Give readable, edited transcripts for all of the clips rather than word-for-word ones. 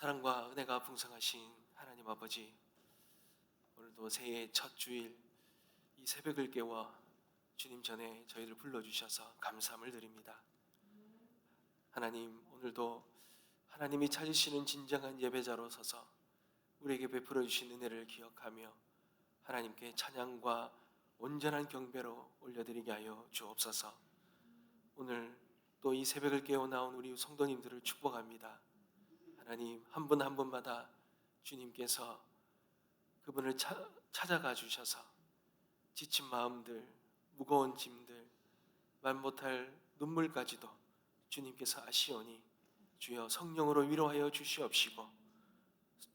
사랑과 은혜가 풍성하신 하나님 아버지, 오늘도 새해 첫 주일 이 새벽을 깨워 주님 전에 저희를 불러주셔서 감사함을 드립니다. 하나님, 오늘도 하나님이 찾으시는 진정한 예배자로 서서 우리에게 베풀어 주신 은혜를 기억하며 하나님께 찬양과 온전한 경배로 올려드리게 하여 주옵소서. 오늘 또 이 새벽을 깨워 나온 우리 성도님들을 축복합니다. 하나님, 한 분 한 분마다 주님께서 그분을 찾아가 주셔서 지친 마음들, 무거운 짐들, 말 못할 눈물까지도 주님께서 아시오니 주여 성령으로 위로하여 주시옵시고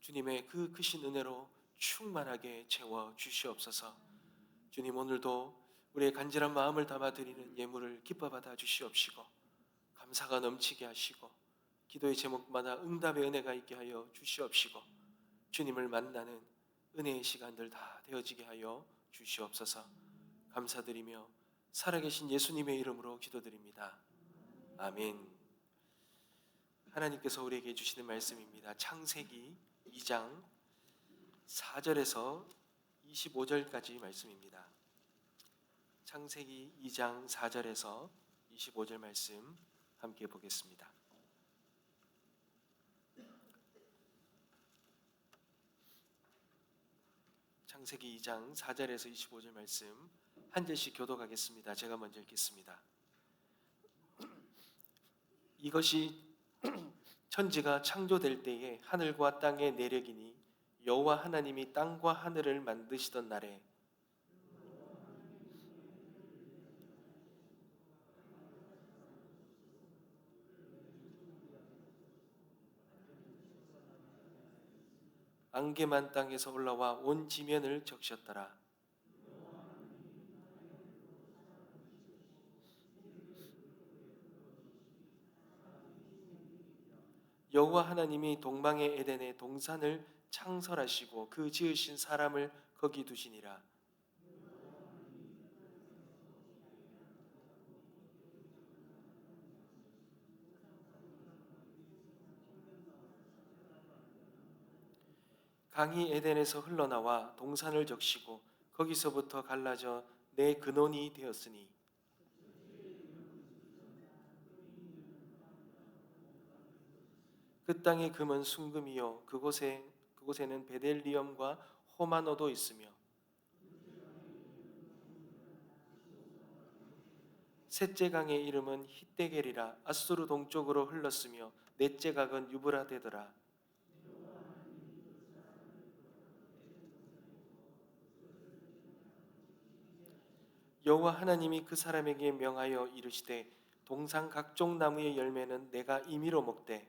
주님의 그 크신 은혜로 충만하게 채워 주시옵소서. 주님, 오늘도 우리의 간절한 마음을 담아드리는 예물을 기뻐 받아 주시옵시고 감사가 넘치게 하시고 기도의 제목마다 응답의 은혜가 있게 하여 주시옵시고 주님을 만나는 은혜의 시간들 다 되어지게 하여 주시옵소서. 감사드리며 살아계신 예수님의 이름으로 기도드립니다. 아멘. 하나님께서 우리에게 주시는 말씀입니다. 창세기 2장 4절에서 25절까지 말씀입니다. 창세기 2장 4절에서 25절 말씀 함께 보겠습니다. 창세기 2장 4절에서 25절 말씀 한 절씩 교독하겠습니다. 제가 먼저 읽겠습니다. 이것이 천지가 창조될 때에 하늘과 땅의 내력이니 여호와 하나님이 땅과 하늘을 만드시던 날에 안개만 땅에서 올라와 온 지면을 적셨더라. 여호와 하나님이 동방의 에덴에 동산을 창설하시고 그 지으신 사람을 거기 두시니라. 강이 에덴에서 흘러나와 동산을 적시고 거기서부터 갈라져 내 근원이 되었으니 그 땅의 금은 순금이요 그곳에는 베델리엄과 호마노도 있으며 셋째 강의 이름은 히데겔이라. 아수르 동쪽으로 흘렀으며 넷째 강은 유브라데더라. 여호와 하나님이 그 사람에게 명하여 이르시되 동산 각종 나무의 열매는 내가 임의로 먹되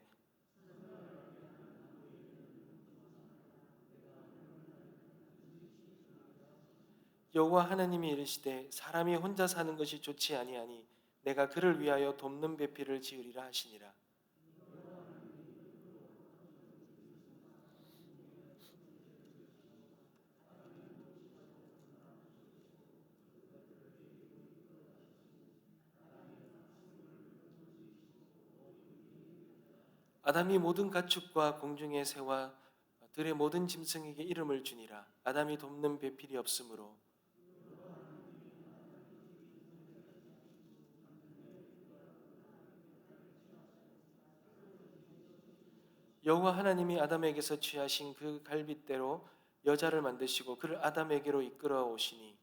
여호와 하나님이 이르시되 사람이 혼자 사는 것이 좋지 아니하니 내가 그를 위하여 돕는 배필을 지으리라 하시니라. 아담이 모든 가축과 공중의 새와 들의 모든 짐승에게 이름을 주니라. 아담이 돕는 배필이 없으므로 여호와 하나님이 아담에게서 취하신 그 갈빗대로 여자를 만드시고 그를 아담에게로 이끌어 오시니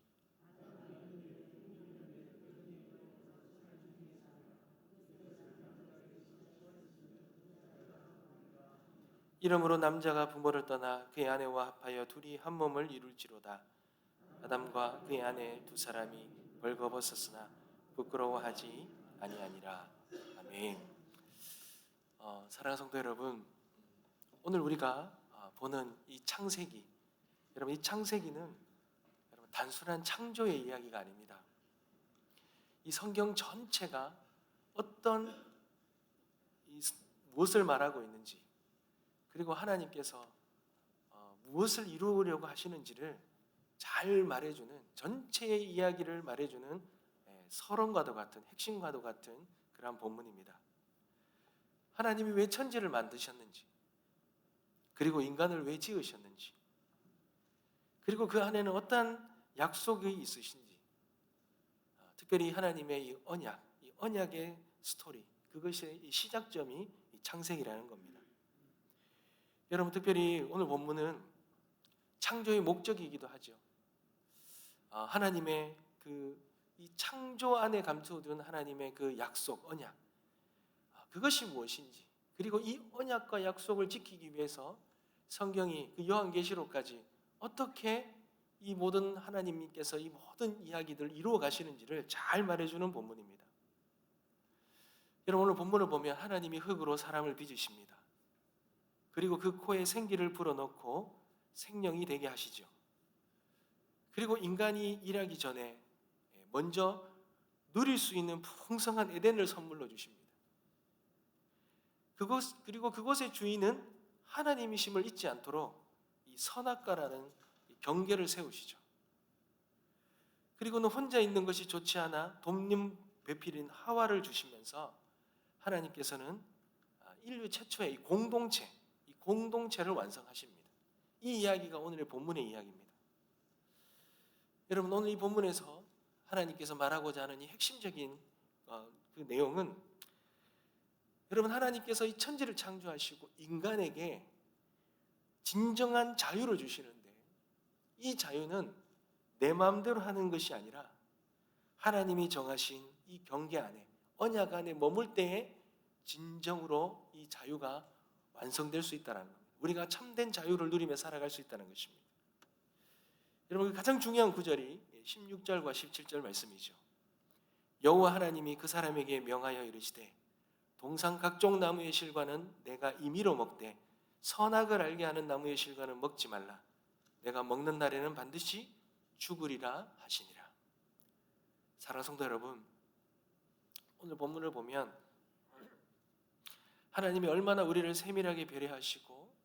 이러므로 남자가 부모를 떠나 그의 아내와 합하여 둘이 한 몸을 이룰지로다. 아담과 그의 아내 두 사람이 벌거벗었으나 부끄러워하지 아니하니라. 아멘. 사랑하는 성도 여러분, 오늘 우리가 보는 이 창세기, 여러분 이 창세기는 여러분 단순한 창조의 이야기가 아닙니다. 이 성경 전체가 무엇을 말하고 있는지, 그리고 하나님께서 무엇을 이루려고 하시는지를 잘 말해주는, 전체의 이야기를 말해주는 서론과도 같은, 핵심과도 같은 그러한 본문입니다. 하나님이 왜 천지를 만드셨는지, 그리고 인간을 왜 지으셨는지, 그리고 그 안에는 어떠한 약속이 있으신지, 특별히 하나님의 이 언약의 스토리, 그것의 이 시작점이 이 창세기라는 겁니다. 여러분, 특별히 오늘 본문은 창조의 목적이기도 하죠. 하나님의 이 창조 안에 감춰둔 하나님의 그 약속, 언약, 그것이 무엇인지, 그리고 이 언약과 약속을 지키기 위해서 성경이 그 요한계시록까지 어떻게 이 모든 하나님께서 이 모든 이야기들을 이루어 가시는지를 잘 말해주는 본문입니다. 여러분, 오늘 본문을 보면 하나님이 흙으로 사람을 빚으십니다. 그리고 그 코에 생기를 불어넣고 생명이 되게 하시죠. 그리고 인간이 일하기 전에 먼저 누릴 수 있는 풍성한 에덴을 선물로 주십니다. 그리고 그곳의 주인은 하나님이심을 잊지 않도록 이 선악과라는 경계를 세우시죠. 그리고는 혼자 있는 것이 좋지 않아 돕는 배필인 하와를 주시면서 하나님께서는 인류 최초의 이 공동체를 완성하십니다. 이 이야기가 오늘의 본문의 이야기입니다. 여러분, 오늘 이 본문에서 하나님께서 말하고자 하는 이 핵심적인 그 내용은, 여러분, 하나님께서 이 천지를 창조하시고 인간에게 진정한 자유를 주시는데, 이 자유는 내 마음대로 하는 것이 아니라 하나님이 정하신 이 경계 안에, 언약 안에 머물 때에 진정으로 이 자유가 완성될 수 있다는 겁니다. 우리가 참된 자유를 누리며 살아갈 수 있다는 것입니다. 여러분, 가장 중요한 구절이 16절과 17절 말씀이죠. 여호와 하나님이 그 사람에게 명하여 이르시되 동산 각종 나무의 실과는 내가 임의로 먹되 선악을 알게 하는 나무의 실과는 먹지 말라. 내가 먹는 날에는 반드시 죽으리라 하시니라. 사랑하는 성도 여러분, 오늘 본문을 보면 하나님이 얼마나 우리를 세밀하게 배려하시고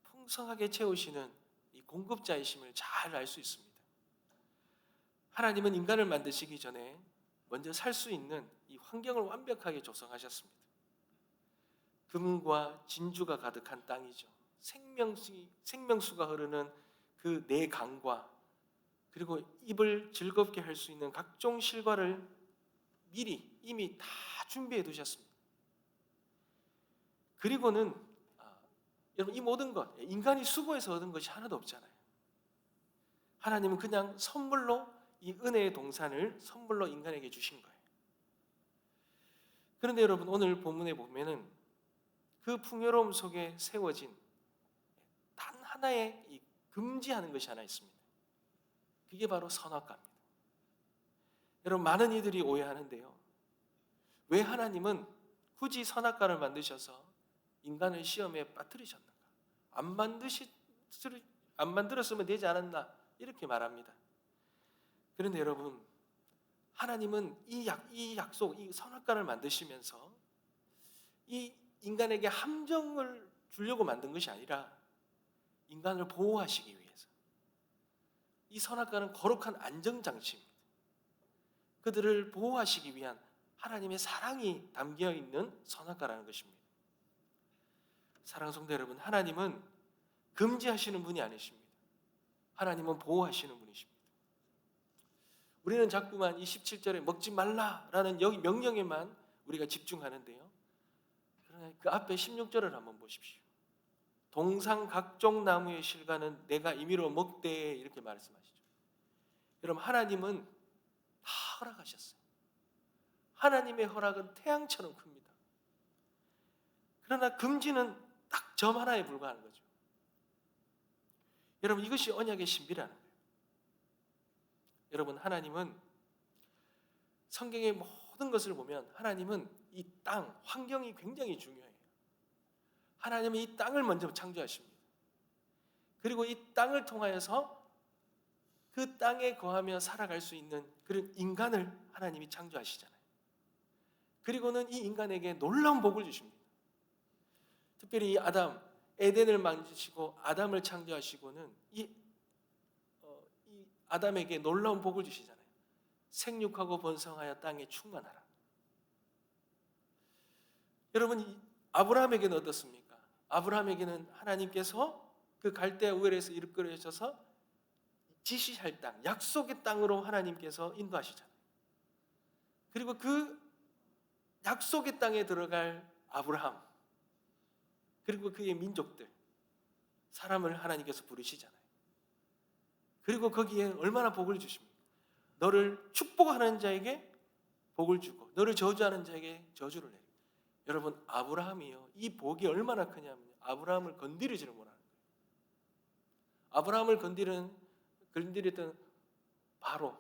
풍성하게 채우시는 이 공급자이심을 잘 알 수 있습니다. 하나님은 인간을 만드시기 전에 먼저 살 수 있는 이 환경을 완벽하게 조성하셨습니다. 금과 진주가 가득한 땅이죠. 생명수가 흐르는 그 네 강과, 그리고 입을 즐겁게 할 수 있는 각종 실과를 미리 이미 다 준비해 두셨습니다. 그리고는 여러분, 이 모든 것, 인간이 수고해서 얻은 것이 하나도 없잖아요. 하나님은 그냥 선물로 이 은혜의 동산을 선물로 인간에게 주신 거예요. 그런데 여러분, 오늘 본문에 보면은 그 풍요로움 속에 세워진 단 하나의 이 금지하는 것이 하나 있습니다. 그게 바로 선악과입니다. 여러분, 많은 이들이 오해하는데요, 왜 하나님은 굳이 선악과를 만드셔서 인간을 시험에 빠뜨리셨는가? 안 만들었으면 되지 않았나? 이렇게 말합니다. 그런데 여러분, 하나님은 이 약속, 이 선악과를 만드시면서 이 인간에게 함정을 주려고 만든 것이 아니라 인간을 보호하시기 위해서. 이 선악과는 거룩한 안전장치입니다. 그들을 보호하시기 위한 하나님의 사랑이 담겨 있는 선악과라는 것입니다. 사랑하는 성도 여러분, 하나님은 금지하시는 분이 아니십니다. 하나님은 보호하시는 분이십니다. 우리는 자꾸만 이 17절에 먹지 말라라는 여기 명령에만 우리가 집중하는데요, 그러나 그 앞에 16절을 한번 보십시오. 동산 각종 나무의 실과는 내가 임의로 먹되, 이렇게 말씀하시죠. 여러분, 하나님은 다 허락하셨어요. 하나님의 허락은 태양처럼 큽니다. 그러나 금지는 딱 점 하나에 불과한 거죠. 여러분, 이것이 언약의 신비라는 거예요. 여러분, 하나님은 성경의 모든 것을 보면 하나님은 이 땅, 환경이 굉장히 중요해요. 하나님은 이 땅을 먼저 창조하십니다. 그리고 이 땅을 통하여서 그 땅에 거하며 살아갈 수 있는 그런 인간을 하나님이 창조하시잖아요. 그리고는 이 인간에게 놀라운 복을 주십니다. 특별히 이 에덴을 만드시고 아담을 창조하시고는 이 아담에게 놀라운 복을 주시잖아요. 생육하고 번성하여 땅에 충만하라. 여러분, 아브라함에게는 어떻습니까? 아브라함에게는 하나님께서 그 갈대아 우엘에서 이끌어셔서 지시할 땅, 약속의 땅으로 하나님께서 인도하시잖아요. 그리고 그 약속의 땅에 들어갈 아브라함, 그리고 그의 민족들, 사람을 하나님께서 부르시잖아요. 그리고 거기에 얼마나 복을 주십니까? 너를 축복하는 자에게 복을 주고 너를 저주하는 자에게 저주를 내리고. 여러분, 아브라함이요, 이 복이 얼마나 크냐면 아브라함을 건드리지를 못하는 거예요. 아브라함을 건드렸던 바로,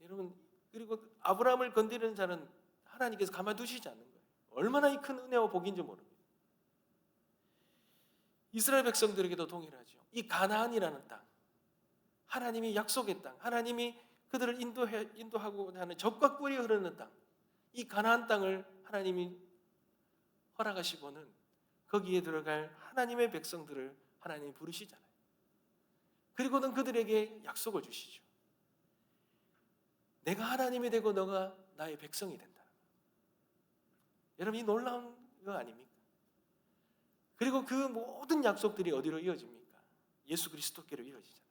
여러분, 그리고 아브라함을 건드리는 자는 하나님께서 가만두시지 않는 거예요. 얼마나 이 큰 은혜와 복인지 모릅니다. 이스라엘 백성들에게도 동일하죠. 이 가나안이라는 땅, 하나님이 약속의 땅, 하나님이 그들을 인도하고자 하는 젖과 꿀이 흐르는 땅, 이 가나안 땅을 하나님이 허락하시고는 거기에 들어갈 하나님의 백성들을 하나님이 부르시잖아요. 그리고는 그들에게 약속을 주시죠. 내가 하나님이 되고 너가 나의 백성이 된다. 여러분, 이 놀라운 거 아닙니까? 그리고 그 모든 약속들이 어디로 이어집니까? 예수 그리스도께로 이어지잖아요.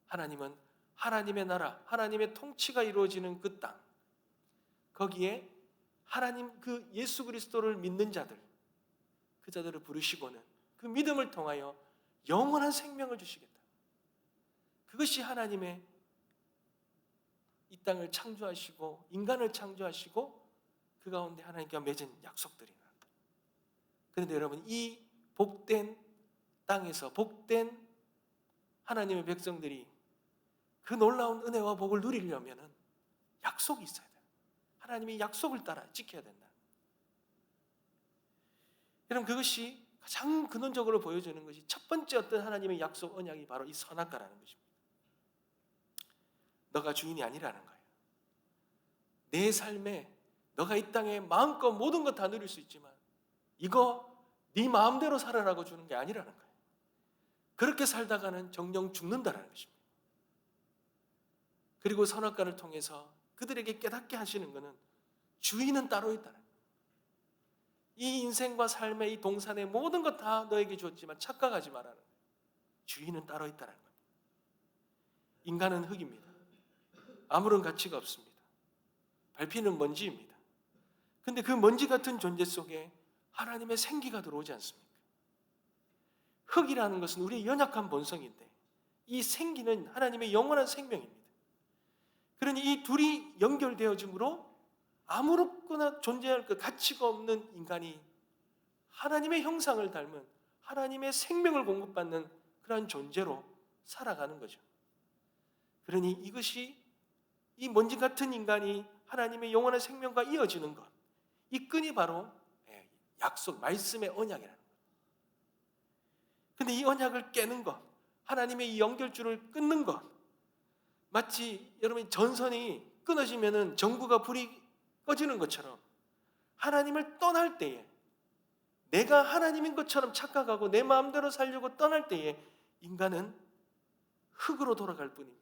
하나님은 하나님의 나라, 하나님의 통치가 이루어지는 그 땅, 거기에 하나님 그 예수 그리스도를 믿는 자들, 그 자들을 부르시고는 그 믿음을 통하여 영원한 생명을 주시겠다. 그것이 하나님의 이 땅을 창조하시고 인간을 창조하시고 그 가운데 하나님과 맺은 약속들이다. 그런데 여러분, 이 복된 땅에서 복된 하나님의 백성들이 그 놀라운 은혜와 복을 누리려면 약속이 있어야 돼요. 하나님이 약속을 따라 지켜야 된다. 여러분, 그것이 가장 근원적으로 보여주는 것이 첫 번째 어떤 하나님의 약속 언약이 바로 이 선악과라는 것입니다. 너가 주인이 아니라는 거예요. 내 삶에 너가 이 땅에 마음껏 모든 것 다 누릴 수 있지만 이거 네 마음대로 살아라고 주는 게 아니라는 거예요. 그렇게 살다가는 정녕 죽는다라는 것입니다. 그리고 선악과를 통해서 그들에게 깨닫게 하시는 것은 주인은 따로 있다는 거예요. 이 인생과 삶의 이 동산의 모든 것 다 너에게 주었지만 착각하지 말라는 거예요. 주인은 따로 있다는 거예요. 인간은 흙입니다. 아무런 가치가 없습니다. 밟히는 먼지입니다. 그런데 그 먼지 같은 존재 속에 하나님의 생기가 들어오지 않습니까? 흙이라는 것은 우리의 연약한 본성인데 이 생기는 하나님의 영원한 생명입니다. 그러니 이 둘이 연결되어짐으로 아무렇거나 존재할 그 가치가 없는 인간이 하나님의 형상을 닮은 하나님의 생명을 공급받는 그러한 존재로 살아가는 거죠. 그러니 이것이 이 먼지 같은 인간이 하나님의 영원한 생명과 이어지는 것, 이 끈이 바로 약속, 말씀의 언약이라는 거예요. 근데 이 언약을 깨는 것, 하나님의 이 연결줄을 끊는 것, 마치 여러분 전선이 끊어지면은 전구가 불이 꺼지는 것처럼 하나님을 떠날 때에 내가 하나님인 것처럼 착각하고 내 마음대로 살려고 떠날 때에 인간은 흙으로 돌아갈 뿐입니다.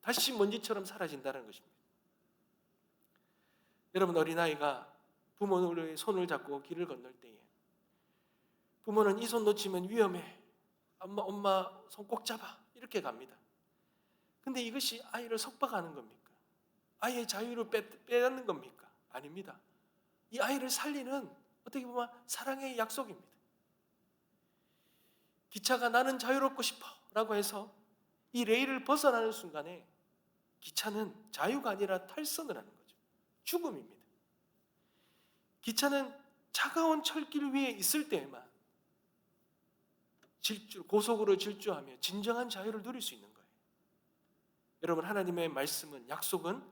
다시 먼지처럼 사라진다는 것입니다. 여러분, 어린아이가 부모의 손을 잡고 길을 건널 때에 부모는 이 손 놓치면 위험해, 엄마 손 꼭 잡아, 이렇게 갑니다. 근데 이것이 아이를 속박하는 겁니까? 아이의 자유를 빼앗는 겁니까? 아닙니다. 이 아이를 살리는 어떻게 보면 사랑의 약속입니다. 기차가 나는 자유롭고 싶어 라고 해서 이 레일을 벗어나는 순간에 기차는 자유가 아니라 탈선을 하는 거죠. 죽음입니다. 기차는 차가운 철길 위에 있을 때에만 고속으로 질주하며 진정한 자유를 누릴 수 있는 거예요. 여러분, 하나님의 말씀은, 약속은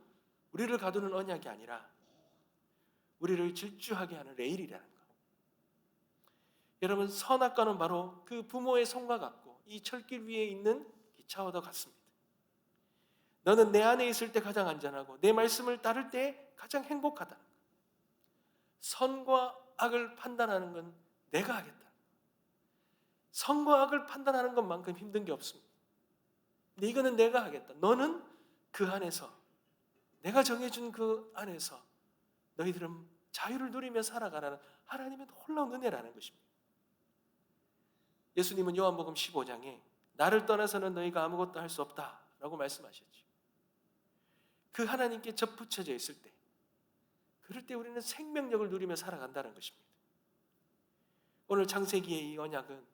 우리를 가두는 언약이 아니라 우리를 질주하게 하는 레일이라는 거. 여러분, 선악과는 바로 그 부모의 손과 같고 이 철길 위에 있는 기차와도 같습니다. 너는 내 안에 있을 때 가장 안전하고 내 말씀을 따를 때 가장 행복하다. 선과 악을 판단하는 건 내가 하겠다. 선과 악을 판단하는 것만큼 힘든 게 없습니다. 근데 이거는 내가 하겠다. 너는 그 안에서, 내가 정해준 그 안에서 너희들은 자유를 누리며 살아가라는 하나님의 놀라운 은혜라는 것입니다. 예수님은 요한복음 15장에 나를 떠나서는 너희가 아무것도 할 수 없다라고 말씀하셨죠. 그 하나님께 접붙여져 있을 때, 그럴 때 우리는 생명력을 누리며 살아간다는 것입니다. 오늘 창세기의 이 언약은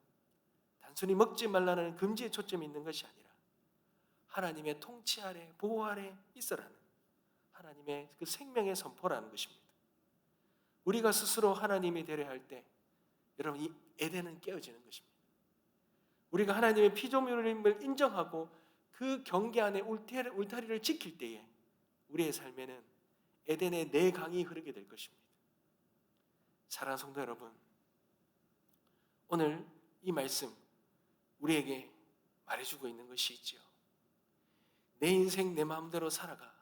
단순히 먹지 말라는 금지에 초점이 있는 것이 아니라 하나님의 통치 아래, 보호 아래 있어라는 하나님의 그 생명의 선포라는 것입니다. 우리가 스스로 하나님이 되려 할 때 여러분 이 에덴은 깨어지는 것입니다. 우리가 하나님의 피조물임을 인정하고 그 경계 안에 울타리를 지킬 때에 우리의 삶에는 에덴의 내 강이 흐르게 될 것입니다. 사랑하는 성도 여러분, 오늘 이 말씀 우리에게 말해주고 있는 것이 있지요. 내 인생 내 마음대로 살아가.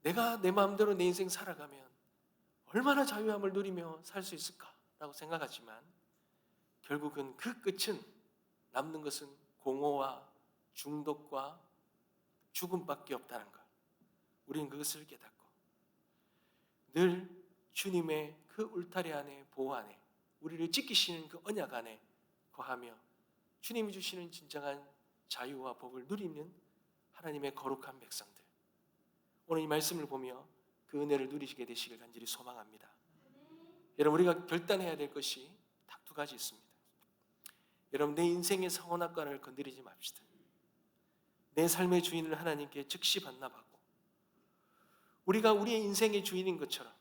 내가 내 마음대로 내 인생 살아가면 얼마나 자유함을 누리며 살 수 있을까라고 생각하지만 결국은 그 끝은 남는 것은 공허와 중독과 죽음밖에 없다는 것. 우리는 그것을 깨닫고 늘 주님의 그 울타리 안에, 보호 안에, 우리를 지키시는 그 언약 안에 거하며 주님이 주시는 진정한 자유와 복을 누리는 하나님의 거룩한 백성들, 오늘 이 말씀을 보며 그 은혜를 누리시게 되시길 간절히 소망합니다. 여러분, 우리가 결단해야 될 것이 딱 두 가지 있습니다. 여러분, 내 인생의 선악과를 건드리지 맙시다. 내 삶의 주인을 하나님께 즉시 반납하고 우리가 우리의 인생의 주인인 것처럼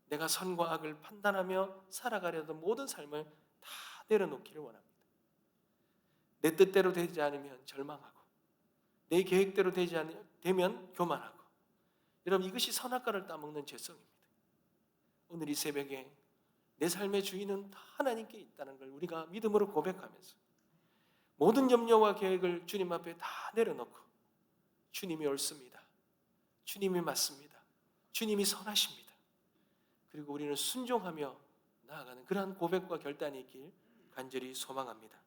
내가 선과 악을 판단하며 살아가려던 모든 삶을 다 내려놓기를 원합니다. 내 뜻대로 되지 않으면 절망하고 내 계획대로 되면 교만하고, 여러분 이것이 선악과를 따먹는 죄성입니다. 오늘 이 새벽에 내 삶의 주인은 다 하나님께 있다는 걸 우리가 믿음으로 고백하면서 모든 염려와 계획을 주님 앞에 다 내려놓고 주님이 옳습니다. 주님이 맞습니다. 주님이 선하십니다. 그리고 우리는 순종하며 나아가는 그러한 고백과 결단이 있길 간절히 소망합니다.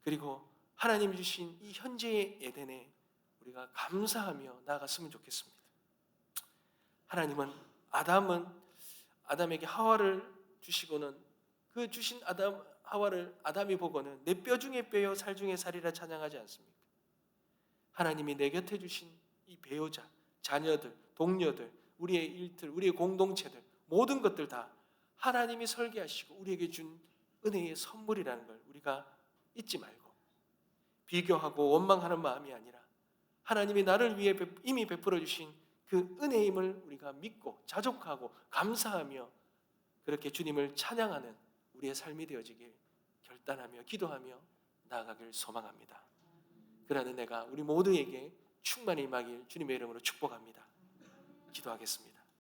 그리고 하나님이 주신 이 현재의 에덴에 우리가 감사하며 나아갔으면 좋겠습니다. 하나님은 아담에게 하와를 주시고는 그 주신 하와를 아담이 보고는 내 뼈 중에 뼈요 살 중에 살이라 찬양하지 않습니까? 하나님이 내 곁에 주신 이 배우자, 자녀들, 동료들, 우리의 일들, 우리의 공동체들, 모든 것들 다 하나님이 설계하시고 우리에게 준 은혜의 선물이라는 걸 우리가 잊지 말고 비교하고 원망하는 마음이 아니라 하나님이 나를 위해 이미 베풀어 주신 그 은혜임을 우리가 믿고 자족하고 감사하며 그렇게 주님을 찬양하는 우리의 삶이 되어지길 결단하며 기도하며 나아가길 소망합니다. 그러한 은혜가 우리 모두에게 충만히 임하길 주님의 이름으로 축복합니다. 기도하겠습니다.